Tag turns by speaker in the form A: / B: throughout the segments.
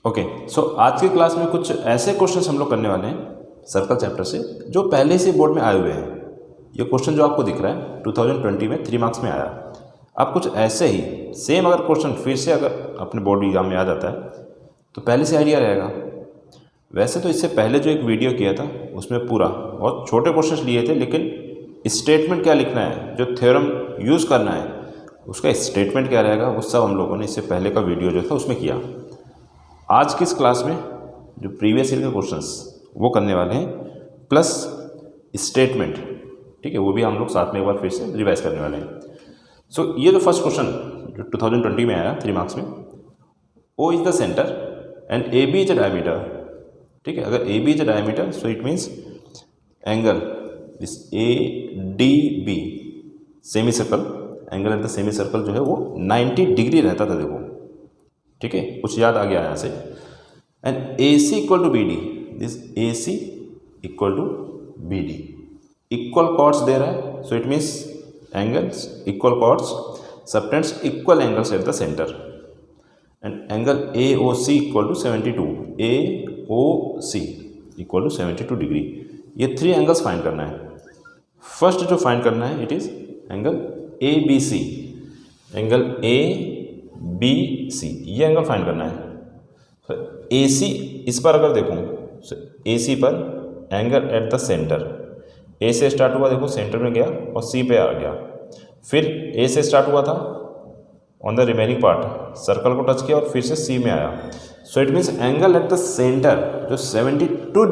A: Okay, सो आज की class में कुछ ऐसे क्वेश्चंस हम लोग करने वाले हैं सर्कल चैप्टर से जो पहले से बोर्ड में आए हुए हैं। ये क्वेश्चन जो आपको दिख रहा है 2020 में 3 मार्क्स में आया। आप कुछ ऐसे ही सेम अगर क्वेश्चन फिर से अगर अपने बोर्ड एग्जाम में आ जाता है तो पहले से आइडिया रहेगा। वैसे तो इससे पहले जो एक वीडियो किया था उसमें पूरा बहुत छोटे क्वेश्चन लिए थे, लेकिन स्टेटमेंट क्या लिखना है, जो थ्योरम यूज़ करना है उसका स्टेटमेंट क्या रहेगा, वो सब हम लोगों ने इससे पहले का वीडियो जो था उसमें किया। आज की इस क्लास में जो प्रीवियस ईयर के क्वेश्चंस वो करने वाले हैं प्लस स्टेटमेंट, ठीक है, वो भी हम लोग साथ में एक बार फिर से रिवाइज करने वाले हैं। सो ये जो फर्स्ट क्वेश्चन जो 2020 में आया 3 मार्क्स में, O is the centre and A B is a diameter. ठीक है, अगर A B is a diameter so it means angle this A D B semicircle, angle at the semicircle जो है वो 90 degree रहता था। देखो, ठीक है, कुछ याद आ गया यहाँ से। And A C equal to B D, this A C equal to B D, equal chords दे रहा है, so it means angles equal chords subtends equal angles at the centre. And angle A O C equal to 72, A O C equal to 72 degree. ये 3 angles find करना है। First जो find करना है it is angle A B C, angle A B C, ये angle find करना है। तो ए सी इस पर अगर देखूँ, ए सी पर एंगल एट द सेंटर, ए से स्टार्ट हुआ, देखो सेंटर में गया और सी पे आ गया, फिर ए से स्टार्ट हुआ था on the remaining part, circle को टच किया और फिर से सी में आया। सो it means angle at the centre जो 72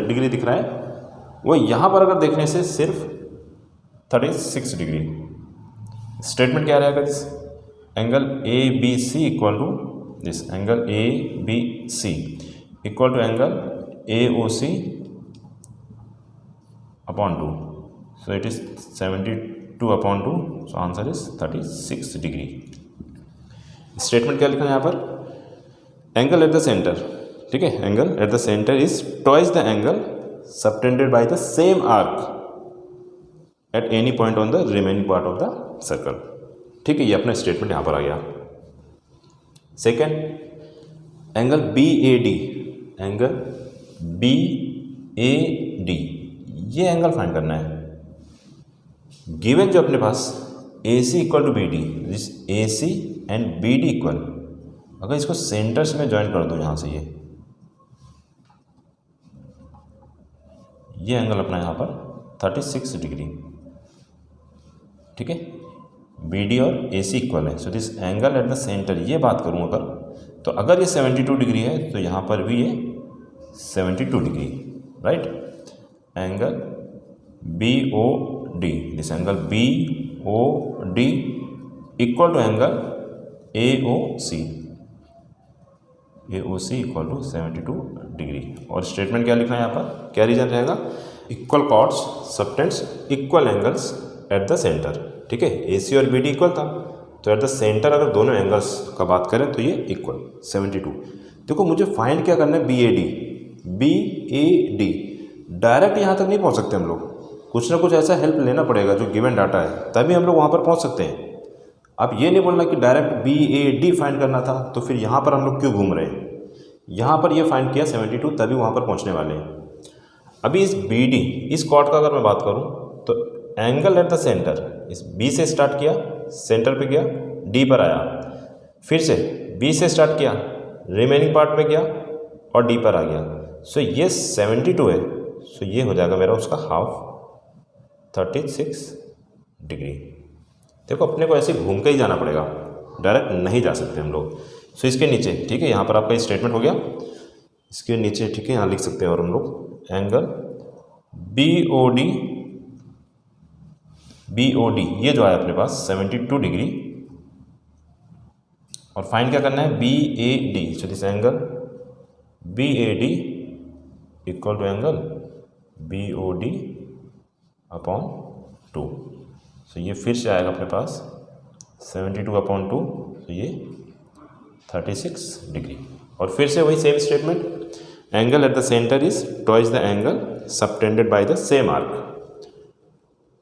A: डिग्री दिख रहा है वो यहाँ पर अगर देखने से सिर्फ 36 डिग्री। स्टेटमेंट क्या रहेगा this angle A B C equal to this angle A B C equal to angle A O C upon 2, so it is 72 upon 2, so answer is 36 degree. Statement क्या लिखना है यहाँ पर, एंगल एट द सेंटर, ठीक है, angle at the centre is twice the angle subtended by the same arc at any point on the remaining part of the circle. ठीक है, ये अपना स्टेटमेंट यहाँ पर आ गया। Second, angle B A D, angle B A D, ये angle find करना है। गिवन जो अपने पास A C equal to B D, this A C and B D equal, अगर इसको सेंटर्स में ज्वाइन कर दो यहाँ से, ये एंगल अपना यहाँ पर 36 डिग्री, ठीक है, बी डी और ए सी इक्वल है, so this angle at the centre, ये बात करूँ अगर, तो अगर ये 72 डिग्री है तो यहाँ पर भी ये 72 degree, right. Angle B O D, this angle B O D equal to angle A O C, A O C equal to 72 degree. और स्टेटमेंट क्या लिखना है यहाँ पर, क्या रीजन रहेगा, equal chords subtends equal angles at the centre. ठीक है, ए सी और बी डी इक्वल था, तो एट द सेंटर अगर दोनों एंगल्स का बात करें तो ये इक्वल 72। देखो, मुझे फाइंड क्या करना है, B A D, B A D. Direct यहाँ तक नहीं पहुँच सकते हम लोग, कुछ ना कुछ ऐसा हेल्प लेना पड़ेगा जो गिवन डाटा है, तभी हम लोग वहाँ पर पहुँच सकते हैं। आप ये नहीं बोलना कि direct B A D find करना था तो फिर यहाँ पर हम लोग क्यों घूम रहे हैं। यहाँ पर ये फाइंड किया 72, तभी वहाँ पर पहुँचने वाले हैं। अभी इस बी डी, इस कॉर्ड का अगर मैं बात करूँ तो एंगल एट द सेंटर, इस बी से स्टार्ट किया, सेंटर पे गया, डी पर आया, फिर से बी से स्टार्ट किया, रिमेनिंग पार्ट में गया और डी पर आ गया। सो ये 72 है, सो ये हो जाएगा मेरा उसका हाफ 36 डिग्री। देखो, अपने को ऐसे घूम के ही जाना पड़ेगा, डायरेक्ट नहीं जा सकते हम लोग। सो इसके नीचे, ठीक है, यहाँ पर आपका स्टेटमेंट हो गया, इसके नीचे, ठीक है, यहाँ लिख सकते हैं और हम लोग angle B O D, B O D ये जो है अपने पास 72 डिग्री, और फाइंड क्या करना है, B A D, so this angle B A D equal to angle B O D upon 2। सो ये फिर से आएगा अपने पास 72 अपॉन 2, तो ये 36 डिग्री। और फिर से वही same statement, angle at the centre is twice the angle subtended by the same arc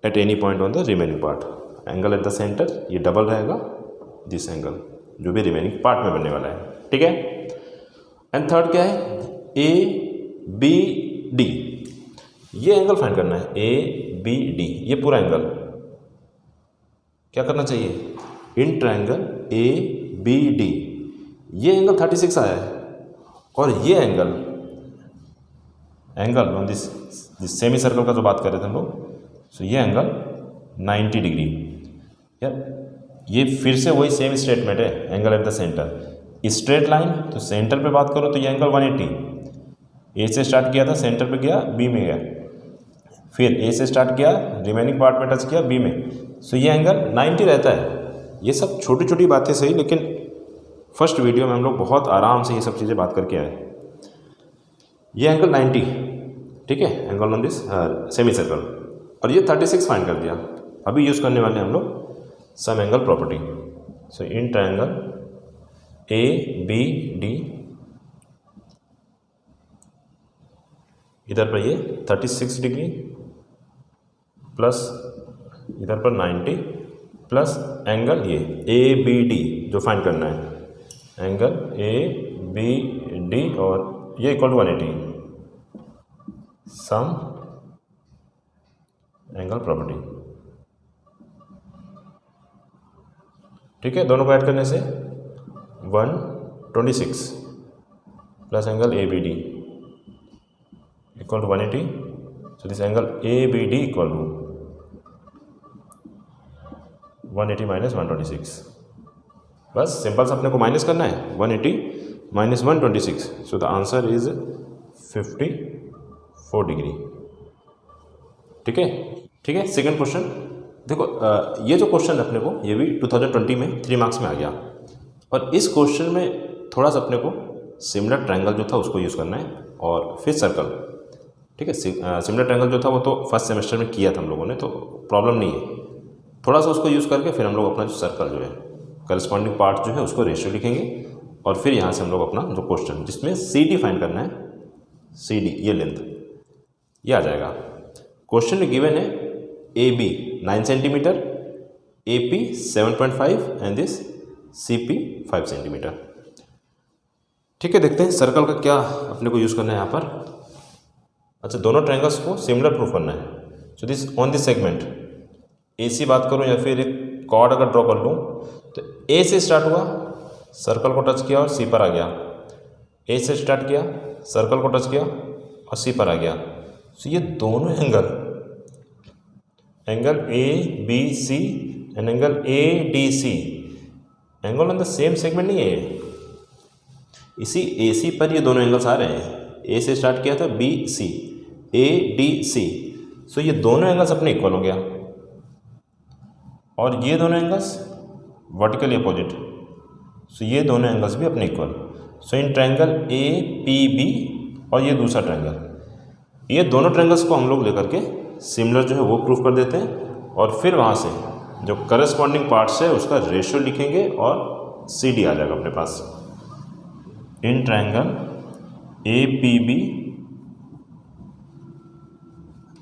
A: at any point on the remaining part. Angle at the centre ये डबल रहेगा दिस एंगल जो भी रिमेनिंग पार्ट में बनने वाला है, ठीक है। एंड थर्ड क्या है, ए बी डी, ये एंगल फाइंड करना है, ए बी डी, ये पूरा एंगल क्या करना चाहिए, in triangle A B D, ये एंगल 36 आया है और ये angle on this semicircle का जो बात कर रहे थे हम लोग, सो ये एंगल 90 डिग्री। यार ये फिर से वही सेम स्टेटमेंट है, angle at the centre, straight line, तो सेंटर पे बात करो तो ये एंगल 180, ए से स्टार्ट किया था, सेंटर पे गया, बी में गया, फिर ए से स्टार्ट किया, रिमेनिंग पार्ट में टच किया बी में, सो ये एंगल 90 रहता है। ये सब छोटी छोटी बातें सही, लेकिन फर्स्ट वीडियो में हम लोग बहुत आराम से ये सब चीज़ें बात करके आए। ये एंगल 90, ठीक है, angle on this semi circle, और ये 36 फाइंड कर दिया। अभी यूज़ करने वाले हम लोग sum angle property. So in triangle A B D, इधर पर ये 36 डिग्री प्लस इधर पर 90 प्लस एंगल ये ए बी डी जो फाइंड करना है, एंगल ए बी डी, और ये equal to 180, sum angle property, ठीक है। दोनों को ऐड करने से 126 plus angle A B D equal to 180, so this angle A B D equal to 180 minus 126, बस सिंपल से अपने को माइनस करना है, 180 minus 126, so the answer is 54 degree, ठीक है। ठीक है, सेकंड क्वेश्चन देखो, ये जो क्वेश्चन अपने को ये भी 2020 में 3 मार्क्स में आ गया, और इस क्वेश्चन में थोड़ा सा अपने को सिमिलर ट्रायंगल जो था उसको यूज़ करना है, और फिर सर्कल, ठीक है। सिमिलर ट्रायंगल जो था वो तो फर्स्ट सेमेस्टर में किया था हम लोगों ने, तो प्रॉब्लम नहीं है, थोड़ा सा उसको यूज़ करके फिर हम लोग अपना जो सर्कल जो है करस्पॉन्डिंग पार्ट जो है उसको रेशियो लिखेंगे, और फिर यहाँ से हम लोग अपना जो क्वेश्चन जिसमें सी डी फाइंड करना है, सी डी ये लेंथ ये आ जाएगा। क्वेश्चन में गिवन है A B 9 centimetre, A P 7.5 and this C P 5 centimetre, ठीक है। देखते हैं सर्कल का क्या अपने को यूज़ करना है यहाँ पर। अच्छा, दोनों ट्रायंगल्स को सिमिलर प्रूफ करना है। So this on this segment A C बात करूँ या फिर एक कॉर्ड अगर ड्रॉ कर लूँ, तो ए से स्टार्ट हुआ, सर्कल को टच किया और सी पर आ गया, ए से स्टार्ट किया, सर्कल को टच किया और सी पर आ गया। सो ये दोनों angle A B C and angle A D C, angle on the same segment नहीं है, इसी ए सी पर ये दोनों एंगल्स आ रहे हैं। ए से स्टार्ट किया था, बी सी, ए डी सी, सो ये दोनों एंगल्स अपने इक्वल हो गया, और ये दोनों एंगल्स वर्टिकली अपोजिट, सो ये दोनों एंगल्स भी अपने equal. So in triangle A P B और ये दूसरा ट्रायंगल, ये दोनों ट्रायंगल्स को हम लोग लेकर के सिमिलर जो है वो प्रूफ कर देते हैं, और फिर वहाँ से जो करस्पॉन्डिंग पार्ट्स है उसका रेशियो लिखेंगे और सी डी आ जाएगा अपने पास। In triangle A P B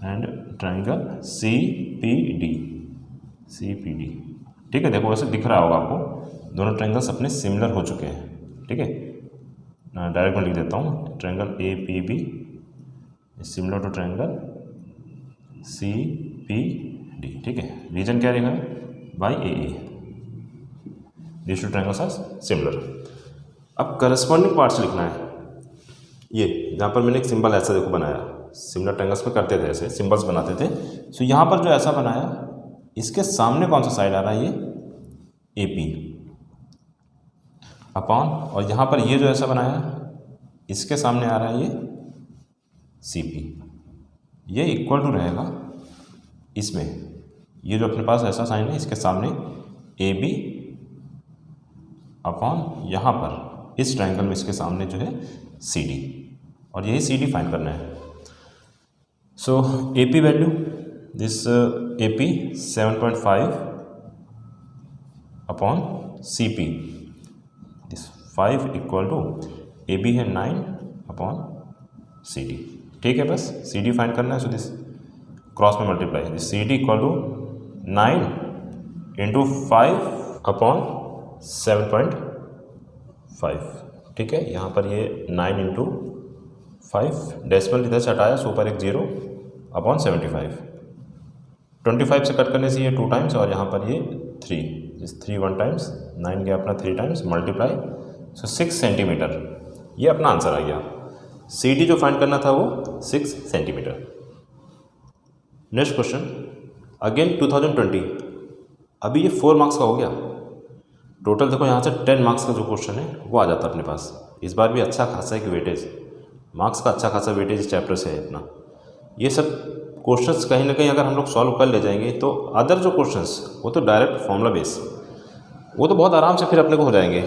A: and triangle C P D, C P D, ठीक है। देखो वैसे दिख रहा होगा आपको, दोनों ट्रायंगल्स अपने सिमिलर हो चुके हैं, ठीक है। डायरेक्ट में लिख देता हूँ, triangle A P B similar to triangle C P D, ठीक है। रीजन क्या रहेगा, by A A, these two triangles are similar. अब करस्पॉन्डिंग पार्ट्स लिखना है, ये जहाँ पर मैंने एक सिंबल ऐसा देखो बनाया, सिमिलर ट्रायंगल्स में करते थे ऐसे सिंबल्स बनाते थे। सो यहाँ पर जो ऐसा बनाया, इसके सामने कौन सा साइड आ रहा है, ये ए पी अपॉन, और यहाँ पर ये जो ऐसा बनाया इसके सामने आ रहा है ये सी पी, ये इक्वल टू रहेगा इसमें, ये जो अपने पास ऐसा साइन है इसके सामने ए बी अपॉन यहाँ पर इस ट्रायंगल में इसके सामने जो है सी डी, और यही सी डी फाइंड करना है। So A P value this A P 7.5 upon C P this 5 equal to A B है 9 अपॉन सी डी, ठीक है। बस सी डी फाइंड करना है, सो दिस क्रॉस में multiply, this C D equal to 9 into 5 upon 7.5, ठीक है, यहाँ पर ये 9 इंटू 5, डेसिमल इधर से हटाया, सो ऊपर एक 0 अपॉन 75। 25 से कट करने से ये 2 टाइम्स और यहाँ पर ये 3, इस 3 1 टाइम्स, 9 गया अपना 3 टाइम्स, मल्टीप्लाई, सो 6 सेंटीमीटर। ये अपना आंसर आ गया। CD जो फाइंड करना था वो 6 सेंटीमीटर। Next question again 2020। अभी ये 4 मार्क्स का हो गया। टोटल देखो यहाँ से 10 मार्क्स का जो क्वेश्चन है वो आ जाता है अपने पास। इस बार भी अच्छा खासा एक वेटेज, मार्क्स का अच्छा खासा वेटेज इस चैप्टर से है इतना। ये सब क्वेश्चंस कहीं ना कहीं अगर हम लोग सॉल्व कर ले जाएंगे तो अदर जो क्वेश्चंस वो तो डायरेक्ट फॉर्मूला बेस, वो तो बहुत आराम से फिर अपने को हो जाएंगे।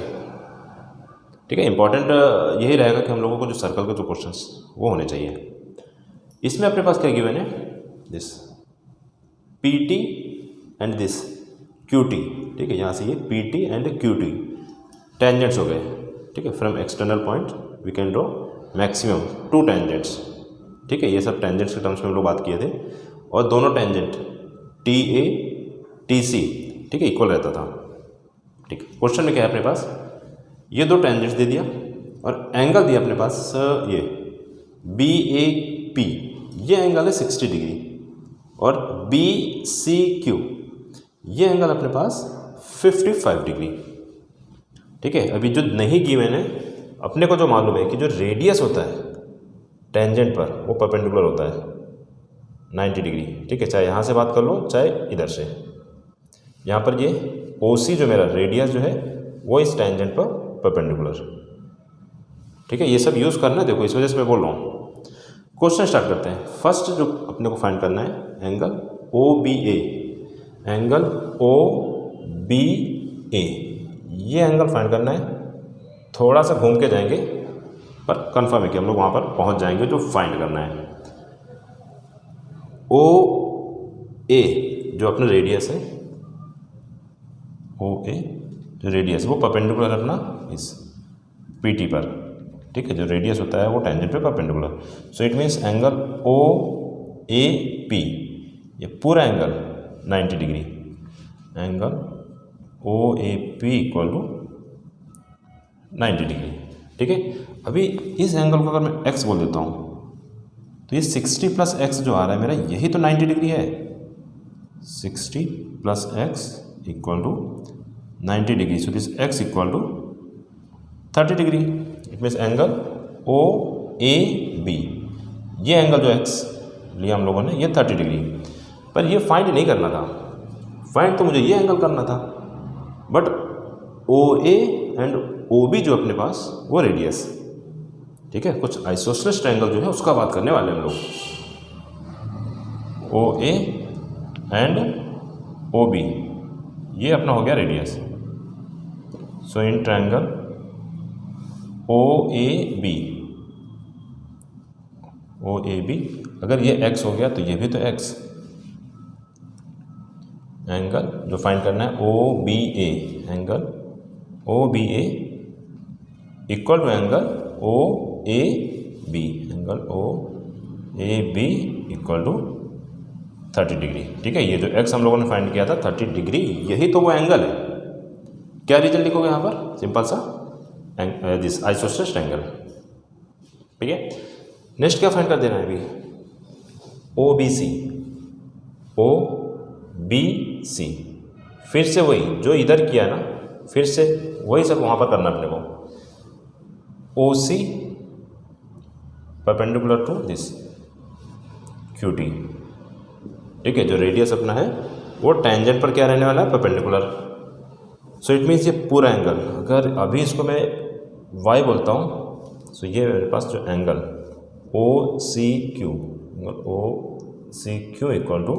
A: ठीक है, इंपॉर्टेंट यही रहेगा कि हम लोगों को जो सर्कल के जो क्वेश्चंस वो होने चाहिए। इसमें अपने पास क्या गिवन है, this PT and this QT। ठीक है, यहाँ से ये PT एंड QT टेंजेंट्स हो गए। ठीक है, from external point we can draw maximum 2 tangents. ठीक है, ये सब टेंजेंट्स के टर्म्स में हम लोग बात किए थे। और दोनों टेंजेंट TA TC, ठीक है, इक्वल रहता था। ठीक है, क्वेश्चन में क्या है अपने पास, ये 2 टेंजेंट्स दे दिया और एंगल दिया अपने पास ये BAP, ये एंगल है 60 डिग्री, और BCQ ये एंगल अपने पास 55 डिग्री। ठीक है, अभी जो नहीं गिवन है, अपने को जो मालूम है कि जो रेडियस होता है टेंजेंट पर वो परपेंडिकुलर होता है 90 डिग्री। ठीक है, चाहे यहाँ से बात कर लो चाहे इधर से। यहाँ पर ये OC जो मेरा रेडियस जो है वो इस टेंजेंट पर परपेंडिकुलर। ठीक है, ये सब यूज़ करना है, देखो इस वजह से मैं बोल रहा हूँ। क्वेश्चन स्टार्ट करते हैं। फर्स्ट जो अपने को फाइंड करना है एंगल OBA, एंगल OBA, ये एंगल फाइंड करना है। थोड़ा सा घूम के जाएंगे पर कंफर्म है कि हम लोग वहाँ पर पहुँच जाएंगे जो फाइंड करना है। OA जो अपना रेडियस है, OA जो रेडियस वो परपेंडिकुलर अपना इस PT पर। ठीक है, जो रेडियस होता है वो टेंजेंट पे perpendicular. So it means angle OAP, ये पूरा angle 90 degree, angle OAP equal to 90 degree. ठीक है, अभी इस एंगल को अगर मैं x बोल देता हूँ तो ये 60 प्लस x जो आ रहा है मेरा, यही तो 90 डिग्री है। 60 plus x equal to 90 degree, so this x equal to 30 degree. It means angle OAB, ये एंगल जो x लिया हम लोगों ने ये 30 डिग्री। पर ये फाइंड नहीं करना था, फाइंड तो मुझे ये एंगल करना था, बट OA एंड OB जो अपने पास वो रेडियस। ठीक है, कुछ आइसोसेलेस ट्रायंगल जो है उसका बात करने वाले हम लोग। OA एंड OB ये अपना हो गया radius. So in triangle OAB अगर ये x हो गया तो ये भी तो x। एंगल जो फाइंड करना है OBA, angle OBA equal to angle OAB, angle OAB equal to 30 degree. ठीक है, ये जो x हम लोगों ने फाइंड किया था 30 डिग्री, यही तो वो एंगल है। क्या रीजन लिखोगे यहाँ पर, सिंपल सा दिस आइसोसेलेस ट्रायंगल। ठीक है, नेक्स्ट क्या फाइंड कर देना है अभी, OBC, फिर से वही जो इधर किया ना, फिर से वही सब वहाँ पर करना अपने को। OC perpendicular to this QT। ठीक है, जो रेडियस अपना है वो टेंजेंट पर क्या रहने वाला है, परपेंडिकुलर। सो इट मीन्स ये पूरा एंगल, अगर अभी इसको मैं y बोलता हूँ, सो ये मेरे पास जो angle OCQ equal to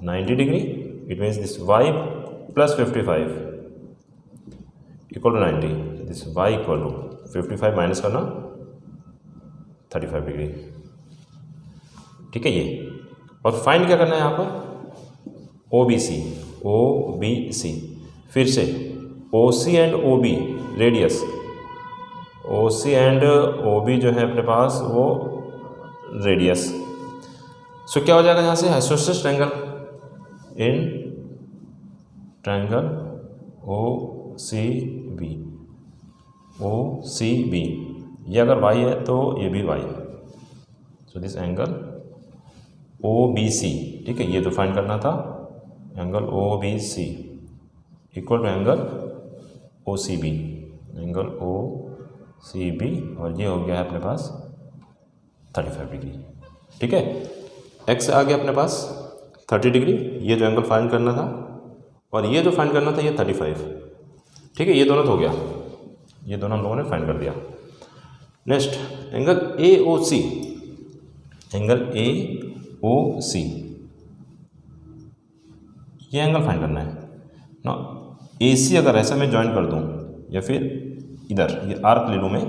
A: 90 degree. It means this y plus 55 equal to 90, this y equal to 55 minus करना 35 डिग्री। ठीक है, ये और फाइंड क्या करना है यहाँ पर, OBC, फिर से OC and OB radius, OC and OB जो है अपने पास वो रेडियस। सो क्या हो जाएगा यहाँ से, isosceles triangle in triangle OCB OCB, ये अगर y है तो ये भी y, so this angle OBC, ठीक है, ये तो फाइंड करना था, angle OBC equal to angle OCB, angle OCB, और ये हो गया है अपने पास 35 डिग्री, ठीक है। x आ गया अपने पास 30 डिग्री, ये जो एंगल फाइंड करना था, और ये जो फाइंड करना था ये 35, ठीक है, ये दोनों तो हो गया, ये दोनों हम लोगों ने फाइंड कर दिया। Next angle AOC, angle AOC, ये एंगल फाइंड करना है ना। AC अगर ऐसा मैं ज्वाइन कर दूं या फिर इधर ये आर्क ले लूँ मैं,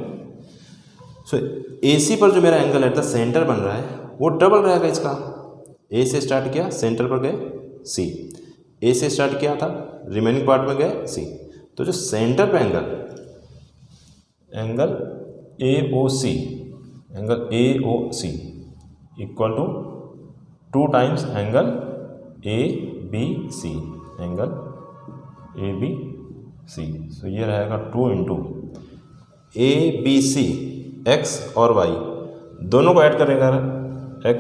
A: सो AC पर जो मेरा एंगल एट द सेंटर बन रहा है वो डबल रहेगा इसका। A से स्टार्ट किया, सेंटर पर गए C, A से स्टार्ट किया था, रिमेनिंग पार्ट में गए C, तो जो सेंटर पे angle AOC, angle AOC equal to 2 times angle ABC, angle ABC, so ये रहेगा 2 इंटू ABC, x और y दोनों को ऐड करेगा, x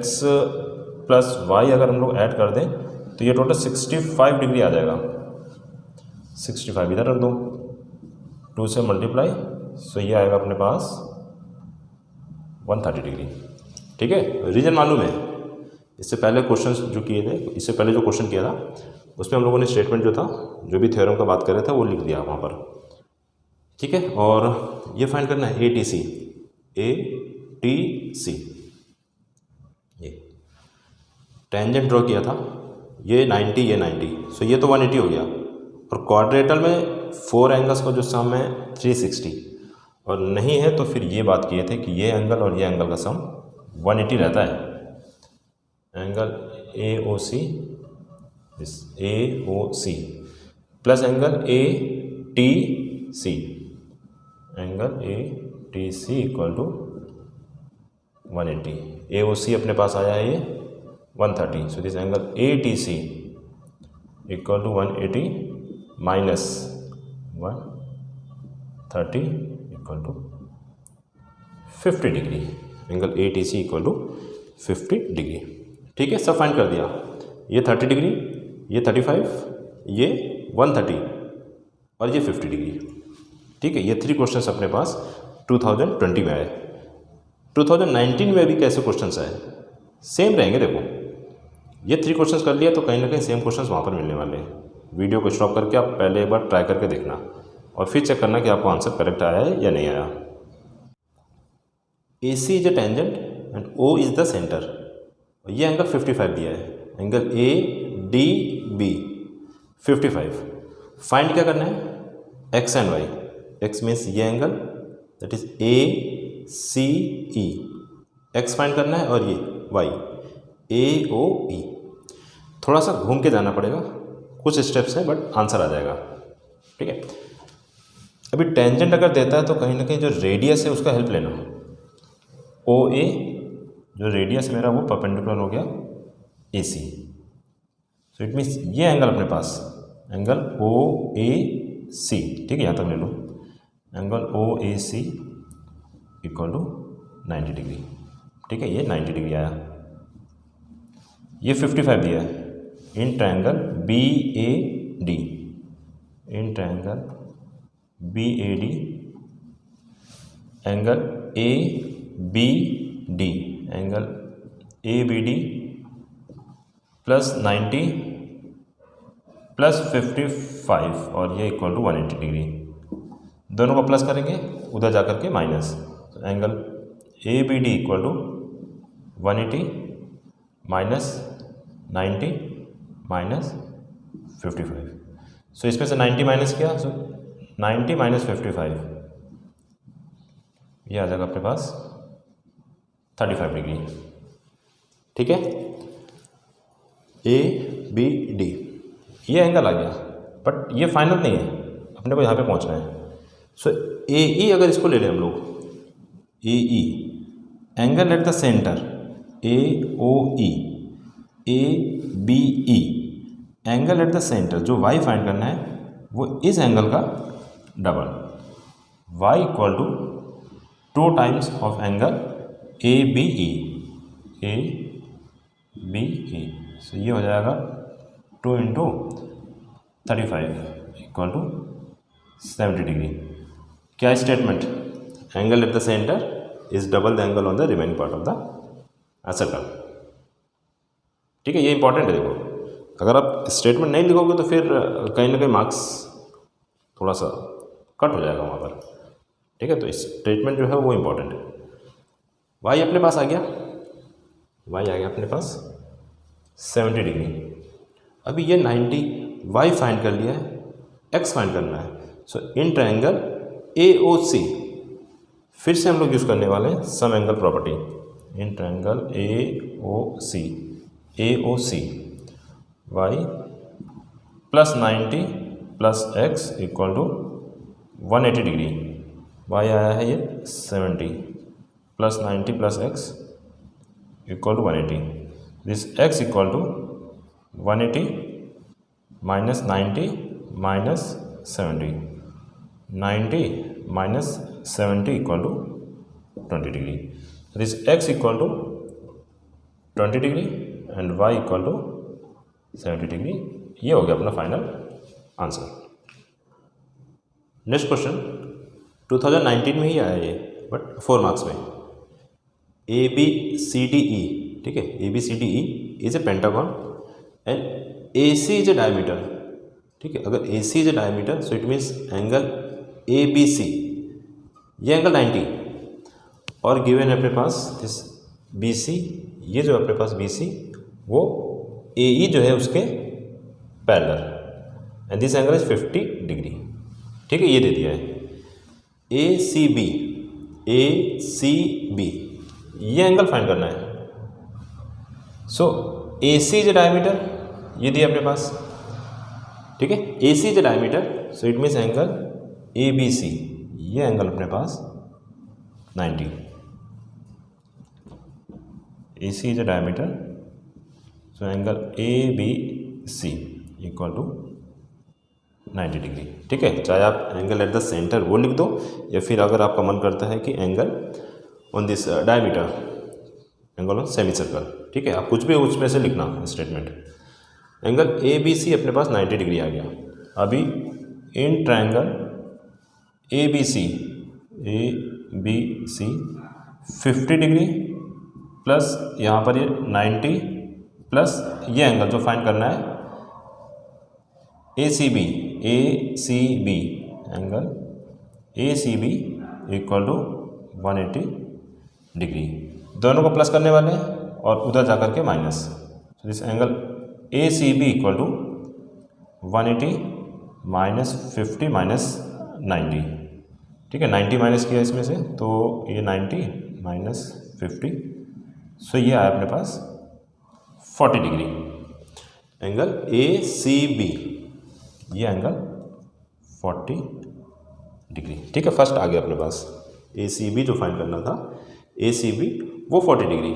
A: प्लस y अगर हम लोग ऐड कर दें तो ये टोटल 65 डिग्री आ जाएगा। 65 इधर रख दो, 2 से मल्टीप्लाई, सो ये आएगा अपने पास 130 डिग्री, ठीक है। रीजन मालूम है, इससे पहले क्वेश्चन जो किए थे, इससे पहले जो क्वेश्चन किया था उसमें हम लोगों ने स्टेटमेंट जो था, जो भी थ्योरम का बात कर रहे थे वो लिख दिया वहाँ पर, ठीक है। और ये फाइंड करना है ATC, ये टेंजेंट ड्रॉ किया था, ये 90, ये 90, सो ये तो 180 हो गया, और क्वाड्रेटल में 4 एंगल्स का जो सम है 360, और नहीं है तो फिर ये बात किए थे कि ये एंगल और ये एंगल का सम 180 रहता है। Angle AOC, this AOC plus angle ATC, angle ATC equal to 180, AOC अपने पास आया है ये 130, so this angle ATC equal to 180 minus 130 equal to 50 degree, angle ATC equal to 50 degree, ठीक है। सब फाइंड कर दिया, ये 30 डिग्री, ये 35, ये 130 और ये 50 डिग्री, ठीक है। ये 3 क्वेश्चंस अपने पास 2020 में आए। 2019 में भी कैसे क्वेश्चंस आए, सेम रहेंगे। देखो ये 3 क्वेश्चंस कर लिया तो कहीं ना कहीं सेम क्वेश्चंस वहाँ पर मिलने वाले हैं। वीडियो को स्टॉप करके आप पहले एक बार ट्राई करके देखना और फिर चेक करना कि आपको आंसर करेक्ट आया है या नहीं आया। AC is a tangent and O is the centre, ये एंगल 55 दिया है, एंगल ADB 55। फाइंड क्या करना है, x and y, x means ये angle that is ACE, x find करना है, और ये y AOE। थोड़ा सा घूम के जाना पड़ेगा, कुछ स्टेप्स हैं बट आंसर आ जाएगा, ठीक है। अभी टेंजेंट अगर देता है तो कहीं ना कहीं जो रेडियस है उसका हेल्प लेना। OA जो रेडियस मेरा वो परपेंडिकुलर हो गया AC, सो इट मीन्स ये एंगल अपने पास एंगल OAC, ठीक है, यहाँ तक ले लो, angle OAC equal to 90 degree, ठीक है, ये 90 डिग्री आया। ये 55 दिया है in triangle BAD, in triangle BAD angle ABD, angle ABD plus 90 plus 55 और ये इक्वल टू 180 डिग्री। दोनों को प्लस करेंगे, उधर जा कर के minus, angle ABD equal to 180 minus 90 minus 55। So इसमें से 90 माइनस किया, सो 90 माइनस 55, ये आ जाएगा अपने पास 35 डिग्री, ठीक है। ABD ये एंगल आ गया, बट ये फाइनल नहीं है, अपने को यहाँ पे पहुँचना है। सो AE अगर इसको ले लें हम लोग, AE angle at the centre AOE, ABE angle at the centre, जो y फाइंड करना है वो इस एंगल का double, y equal to 2 times of angle A B E, so ये हो जाएगा 2 इंटू 35 इक्वल टू 70 डिग्री। क्या statement? Angle at the centre is double the angle on the remaining part of the circle. ठीक है, ये important है। देखो, अगर आप स्टेटमेंट नहीं लिखोगे तो फिर कहीं ना कहीं मार्क्स थोड़ा सा कट हो जाएगा वहाँ पर। ठीक है, तो स्टेटमेंट जो है वो इम्पोर्टेंट है। वाई अपने पास आ गया, वाई आ गया अपने पास 70 डिग्री। अभी ये 90 वाई फाइंड कर लिया है, एक्स फाइंड करना है। सो इन ट्रायंगल AOC फिर से हम लोग यूज़ करने वाले हैं sum angle property. In triangle AOC y plus 90 plus x equal to 180 degree. Y आया है ये 70 plus 90 plus x equal to 180। This x equal to 180 minus 90 minus 70, 90 minus 70 equal to 20 degree. This x equal to 20 degree and y equal to 70 degree. ये हो गया अपना final answer. Next question 2019 में ही आया ये, बट 4 मार्क्स में। ABCDE, ठीक है, ABCDE is a pentagon and AC is a diameter. ठीक है, अगर AC is a diameter so it means angle ABC, ये एंगल 90 और गिवन है अपने पास दिस BC, ये जो अपने पास BC वो AE जो है उसके parallel and this angle is 50 degree. ठीक है, ये दे दिया है। ACB ये एंगल फाइंड करना है। So AC is a diameter, ये दिया अपने पास। ठीक है, AC is a diameter so it means angle ABC, ये एंगल अपने पास 90। AC is a diameter so angle ABC equal to 90 degree. ठीक है, चाहे आप एंगल एट द सेंटर वो लिख दो या फिर अगर आपका मन करता है कि angle on this diameter, angle on semi circle, ठीक है, आप कुछ भी उसमें से लिखना स्टेटमेंट। एंगल ABC अपने पास 90 डिग्री आ गया। अभी in triangle ABC 50 degree plus यहाँ पर ये 90 प्लस ये एंगल जो फाइंड करना है ACB angle ACB equal to 180 degree. दोनों को प्लस करने वाले हैं और उधर जाकर के minus. This angle ACB equal to 180 minus 50 minus 90। ठीक है, 90 माइनस किया इसमें से तो ये 90 माइनस 50, सो ये आया अपने पास 40 डिग्री। एंगल ACB, ये एंगल 40 डिग्री। ठीक है, फर्स्ट आ गया अपने पास। ACB जो फाइंड करना था, ACB वो 40 डिग्री।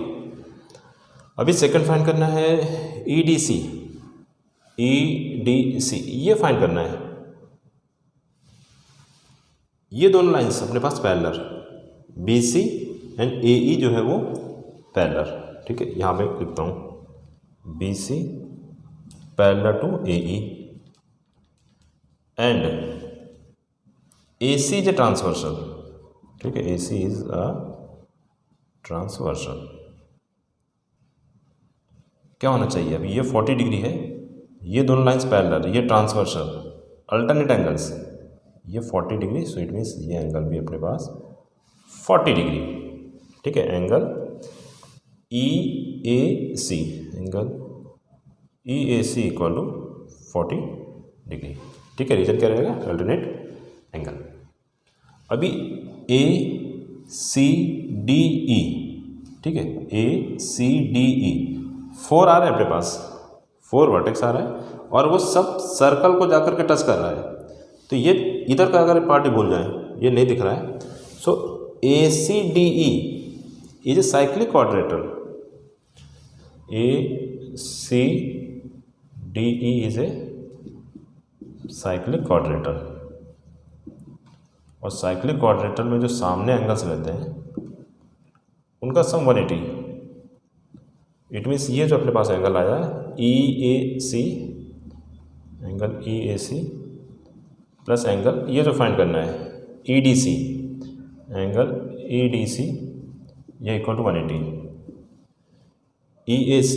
A: अभी सेकंड फाइंड करना है EDC, ये फाइंड करना है। ये दोनों लाइंस अपने पास पैरेलल, BC एंड AE जो है वो पैरेलल। ठीक है, यहाँ पे लिखता हूँ BC parallel to AE and AC is a transversal. ठीक है, AC इज अ ट्रांसवर्सल। क्या होना चाहिए? अभी ये 40 डिग्री है, ये दोनों लाइंस पैरेलल, ये ट्रांसवर्सल, अल्टरनेट एंगल्स, ये 40 डिग्री, सो इट मीन्स ये एंगल भी अपने पास 40 डिग्री। ठीक है, angle EAC, angle EAC equal to 40 degree. ठीक है, रीजन क्या रहेगा? Alternate angle. अभी ACDE, ठीक है, ACDE 4 आ रहा है अपने पास, 4 वर्टेक्स आ रहा है और वो सब सर्कल को जाकर के टच कर रहा है। तो ये इधर का अगर पार्ट भूल जाए, ये नहीं दिख रहा है। सो ACDE is a cyclic क्वाड्रेटर। ACDE is a cyclic क्वाड्रेटर। और साइक्लिक क्वाड्रिलेटरल में जो सामने एंगल्स रहते हैं उनका सम 180। इट मीन्स ये जो अपने पास एंगल आया EAC, angle EAC plus angle ये जो फाइंड करना है EDC, एंगल EDC ये इक्वल टू 180। EAC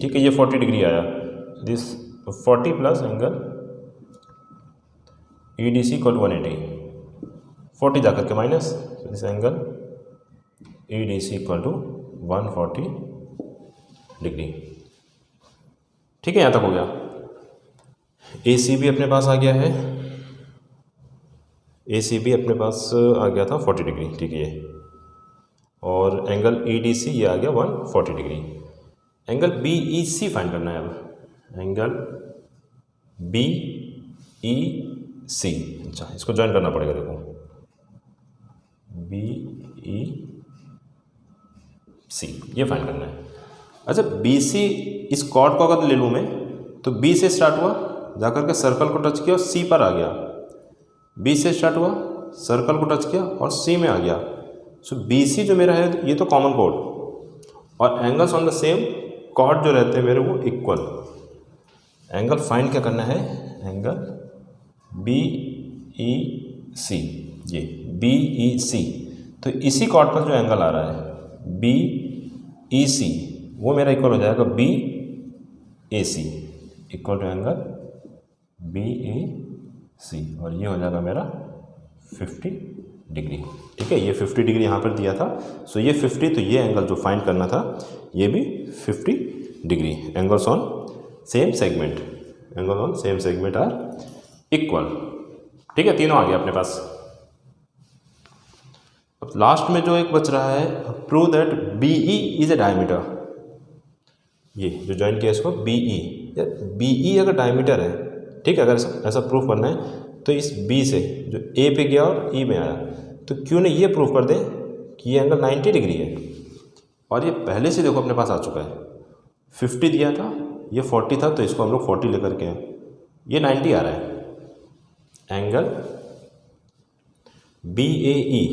A: ठीक है, ये 40 डिग्री आया, this 40 plus angle EDC equal to 180, 40 जाकर के minus, this angle EDC equal to 140 degree. ठीक है, यहाँ तक हो गया। AC भी अपने पास आ गया है, AC भी अपने पास आ गया था 40 डिग्री, ठीक है, और एंगल EDC ये आ गया 140 डिग्री। एंगल BEC फाइंड करना है अब, एंगल BEC। अच्छा, इसको ज्वाइन करना पड़ेगा, देखो BEC ये फाइंड करना है। अच्छा, BC इस कॉर्ड को अगर ले लूँ मैं तो B से स्टार्ट हुआ, जाकर के सर्कल को टच किया और C पर आ गया, B से स्टार्ट हुआ, सर्कल को टच किया और C में आ गया। सो BC जो मेरा है ये तो कॉमन कॉर्ड, और angles on the same chord जो रहते हैं मेरे वो इक्वल। एंगल फाइंड क्या करना है, एंगल BEC, ये BEC, तो इसी कॉर्ड पर जो एंगल आ रहा है BEC वो मेरा इक्वल हो जाएगा BAC, equal to angle BAC, और ये हो जाएगा मेरा 50 डिग्री। ठीक है, ये 50 डिग्री यहाँ पर दिया था, सो ये 50, तो ये एंगल जो फाइंड करना था ये भी 50 degree. Angles on same segment, angle on same segment are equal. ठीक है, तीनों आ गया अपने पास। अब लास्ट में जो एक बच रहा है, prove that BE is a diameter. ये जो ज्वाइन किया इसको BE अगर डायमीटर है, ठीक है, अगर ऐसा प्रूफ करना है तो इस B से जो A पे गया और E में आया, तो क्यों नहीं ये प्रूफ कर दें कि ये एंगल 90 डिग्री है। और ये पहले से देखो अपने पास आ चुका है, 50 दिया था, ये 40 था, तो इसको हम लोग 40 लेकर के हैं, ये 90 आ रहा है। Angle BAE,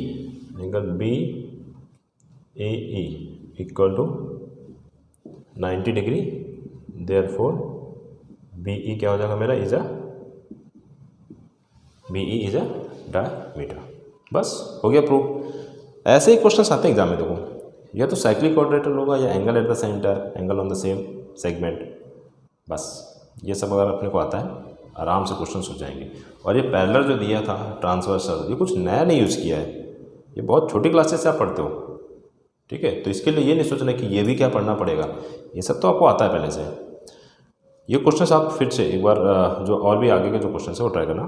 A: angle BAE equal to 90 degree, therefore BE क्या हो जाएगा मेरा, BE इज अ डायमीटर। बस हो गया प्रूफ। ऐसे ही क्वेश्चन आते हैं एग्जाम में, देखो या तो साइक्लिक क्वाड्रिलेटरल होगा या angle at the centre, angle on the same segment, बस ये सब अगर अपने को आता है आराम से क्वेश्चन हो जाएंगे। और ये पैरेलल जो दिया था ट्रांसवर्सल, ये कुछ नया नहीं यूज़ किया है, ये बहुत छोटी क्लासेस से आप पढ़ते हो। ठीक है, तो इसके लिए ये नहीं सोचना कि ये भी क्या पढ़ना पड़ेगा, ये सब तो आपको आता है पहले से। ये क्वेश्चन आप फिर से एक बार जो और भी आगे के जो क्वेश्चन है वो ट्राई करना।